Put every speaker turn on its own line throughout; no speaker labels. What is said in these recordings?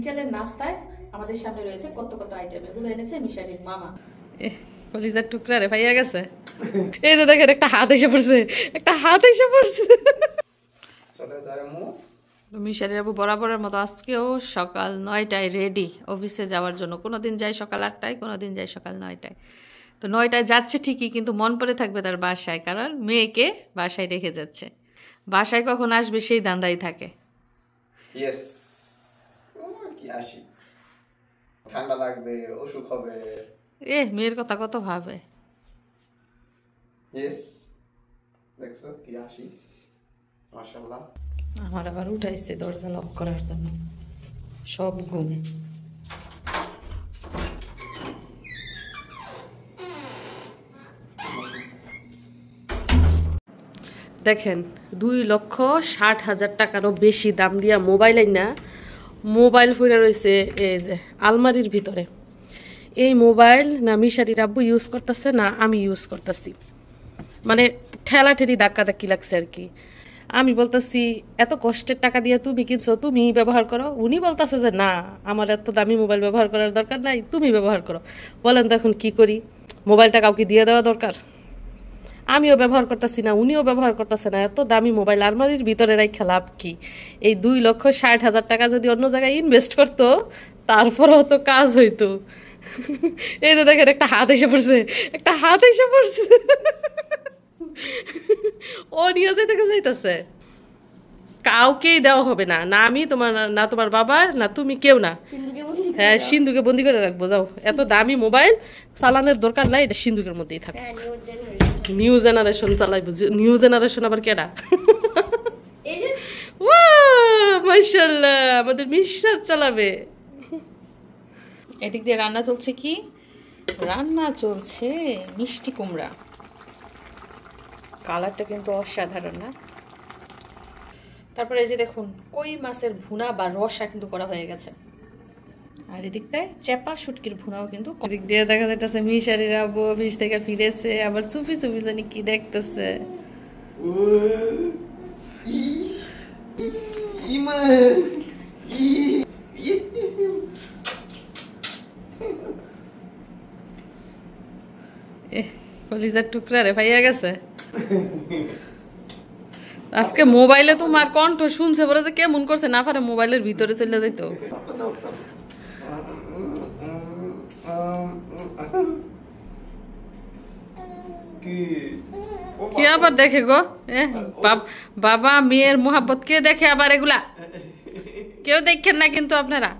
বিকেলের নাস্তায় আমাদের সামনে রয়েছে কত কত আইটেম, এগুলো এনেছে মিশারির মামা। কলিজার টুকরা রে ভাইয়া গেছে। এই যে দেখেন একটা হাত এসে পড়ছে, একটা হাত এসে পড়ছে। মিশারির আবু বরাবরের মতো আজকেও সকাল 9টায় রেডি অফিসে যাওয়ার জন্য। কোনোদিন যাই সকাল 8টায়, কোনোদিন যাই সকাল 9টায়। তো 9টায় যাচ্ছে ঠিকই, কিন্তু মন পড়ে থাকবে তার বাসায়, কারণ মেয়েকে বাসায় রেখে যাচ্ছে। বাসায় কখন আসবে সেই দান্দাই থাকে।
ঠান্ডা লাগবে, অসুখ হবে,
মেয়ের কথা কত ভাবে।
দেখছো কি হাসি, মাশাআল্লাহ।
আমার আবার উঠাইছে দরজা লক করার জন্য, সব ঘুমে। দেখেন 2,60,000 টাকারও বেশি দাম দিয়া মোবাইল না, মোবাইল ফুরে রয়েছে এই যে আলমারির ভিতরে। এই মোবাইল না মিশারির আব্বু ইউজ করতেছে না আমি ইউজ করতেছি, মানে ঠেলা ঠেলি ধাক্কা ধাক্কি লাগছে আর কি। আমি বলতেছি এত কষ্টের টাকা দিয়ে তুমি কিনছো, তুমি ব্যবহার করো। উনি বলতেছে যে না, আমার এত দামি মোবাইল ব্যবহার করার দরকার নাই, তুমি ব্যবহার করো। বলেন তো এখন কি করি? মোবাইলটা কাউকে দিয়ে দেওয়া দরকার। আমিও ব্যবহার করতেছি না, উনিও ব্যবহার করতেছে না, এত দামি মোবাইল আলমারির ভিতরে রাখা লাভ কি? এই 2,60,000 টাকা যদি অন্য জায়গায় ইনভেস্ট করতো তারপরেও তো কাজ হইতো। এই যে দেখেন একটা হাত এসে পড়ছে, একটা হাত এসে পড়ছে। ও নিয়ে যাইতেছে, কাউকেই দেওয়া হবে না, না আমি তোমার, না তোমার বাবা, না তুমি, কেউ না। হ্যাঁ, সিন্ধুকে বন্দি করে রাখবো। যাও, এত দামি মোবাইল চালানোর দরকার নাই, এটা সিন্ধুকের মধ্যেই থাকে। নিউ জেনারেশন চালাইবো। নিউ জেনারেশন আবার কেডা? মাশাআল্লাহ, আমাদের মিশরাত চালাবে। এদিক দিয়ে রান্না চলছে কি? রান্না চলছে মিষ্টি কুমড়া। কালারটা কিন্তু অসাধারণ না? তারপরে এই যে দেখুন কই মাছের ভুনা বা রসা কিন্তু করা হয়ে গেছে। আর এদিকটায় চেপা শুটকির ভুনাও কিন্তু। এদিক দিয়ে দেখা যাইতেছে মিশারির আব্বু অফিস থেকে ফিরেছে, আবার চুপি চুপি জানি কি দেখতেছে। কলিজার টুকরা রে ভাইয়া গেছে। আজকে মোবাইলে তোমার কণ্ঠ শুনছে পরে যে কেমন করছে, না পারে মোবাইলের ভিতরে চলে যেত। কি আবার দেখে গো? বাবা মেয়ের মোহাব্বত কে দেখে আবার এগুলা? কেউ দেখেন না কিন্তু আপনারা।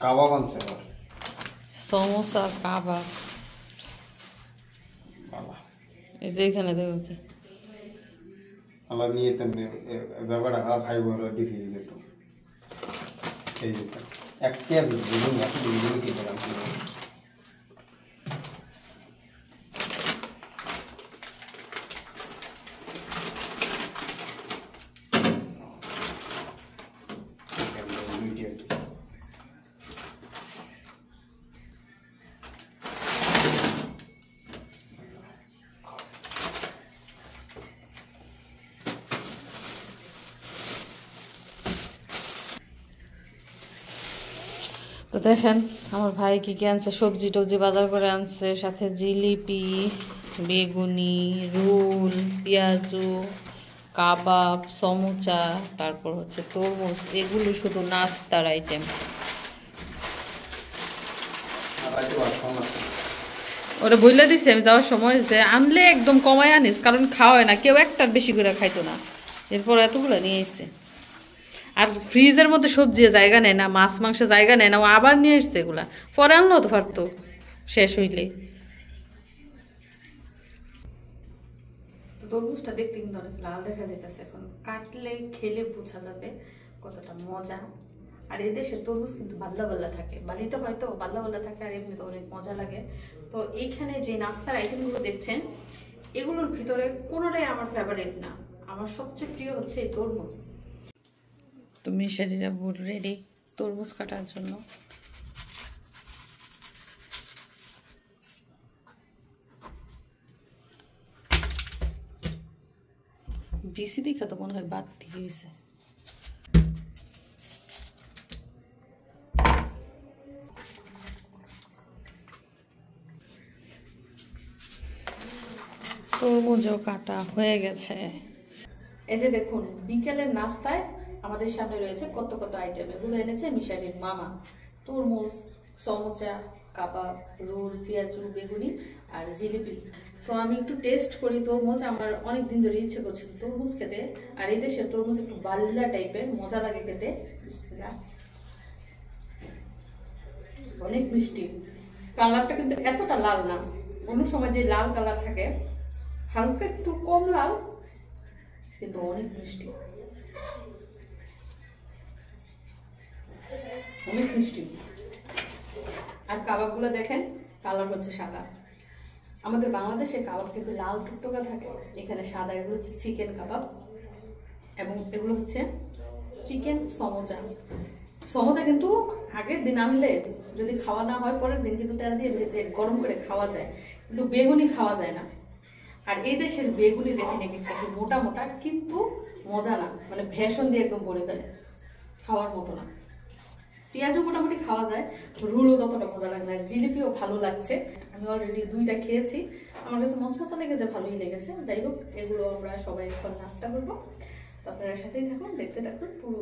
কাবাব আনছে,
সমোসা কাবাব। এই যে এখানে দেখো কি
আল্লাহ নিয়ে তেমনি জায়গাটা আর খাইব ডিফি যেত। এই যে একটা বুঝুন না, বুঝুন কি করলাম কি
তো দেখেন আমার ভাই কি কি আনছে, সবজি টবজি বাজার করে আনছে, সাথে জিলিপি, বেগুনি, রোল, পেঁয়াজু, কাবাব, সমুচা, তারপর হচ্ছে তরমুজ। এগুলো শুধু নাস্তার আইটেম। ওরা বইলা দিছে আমি যাওয়ার সময় যে আনলে একদম কমায় আনিস, কারণ খাওয়ায় না কেউ, একটার বেশি করে খাইতো না। এরপর এতগুলো নিয়ে এসছে। আর ফ্রিজের মধ্যে সবজি জায়গা নেয় না, মাছ মাংস জায়গা নেয় না, ও আবার নিয়ে এসছে এগুলা। পরে আনলো তো পারতো শেষ হইলে। তরমুজটা দেখতে কিন্তু অনেক লাল দেখা যাইতেছে, এখন কাটলে খেলে বোঝা যাবে কতটা মজা। আর এদেশের তরমুজ কিন্তু বাল্লা বাল্লা থাকে, বালিতে হয়তো বাল্লা বাল্লা থাকে, আর এমনিতে অনেক মজা লাগে। তো এইখানে যে নাস্তার আইটেমগুলো দেখছেন এগুলোর ভিতরে কোনোটাই আমার ফেভারিট না, আমার সবচেয়ে প্রিয় হচ্ছে এই তরমুজ। তো মিশারিরা বুট রেডি তরমুজ কাটার জন্য। বেশি দেখা তো মনে হয় বাড়তি হয়েছে। তরমুজও কাটা হয়ে গেছে। এই যে দেখুন বিকেলের নাস্তায় আমাদের সামনে রয়েছে কত কত আইটেম। এগুলো এনেছে মিশারির মামা। তরমুজ, সমোচা, কাবাব, রোল, পেঁয়াজু, বেগুনি আর জিলিপি। তো আমি একটু টেস্ট করি তরমুজ। আমার অনেক দিন ধরে ইচ্ছে করছিল তরমুজ খেতে। আর এই দেশের তরমুজ একটু বাল্লা টাইপের, মজা লাগে খেতে। অনেক মিষ্টি। কালারটা কিন্তু এতটা লাল না, অন্য সময় যে লাল কালার থাকে হালকা একটু কম লাল, কিন্তু অনেক মিষ্টি, অনেক মিষ্টি। আর কাবাবগুলো দেখেন কালার হচ্ছে সাদা। আমাদের বাংলাদেশে কাবাব কিন্তু লাল টুকটোকা থাকে, এখানে সাদা। এগুলো হচ্ছে চিকেন কাবাব এবং এগুলো হচ্ছে চিকেন সমোচা। সমোচা কিন্তু আগের দিন আনলে যদি খাওয়া না হয় পরের দিন কিন্তু তেল দিয়ে ভেজে গরম করে খাওয়া যায়, কিন্তু বেগুনি খাওয়া যায় না। আর এই দেশের বেগুনি দেখেন একটু মোটা মোটা, কিন্তু মজা না, মানে ভেষণ দিয়ে একদম ভরে ফেলে, খাওয়ার মতো না। পেঁয়াজও মোটামুটি খাওয়া যায়, রুলও ততটা মজা লাগে না। জিলিপিও ভালো লাগছে, আমি অলরেডি 2টা খেয়েছি, আমার কাছে মশমশা লেগেছে, ভালোই লেগেছে। যাই হোক, এগুলো আমরা সবাই এখন নাস্তা করবো। তো আপনারা সাথেই থাকুন, দেখতে থাকুন পুরো।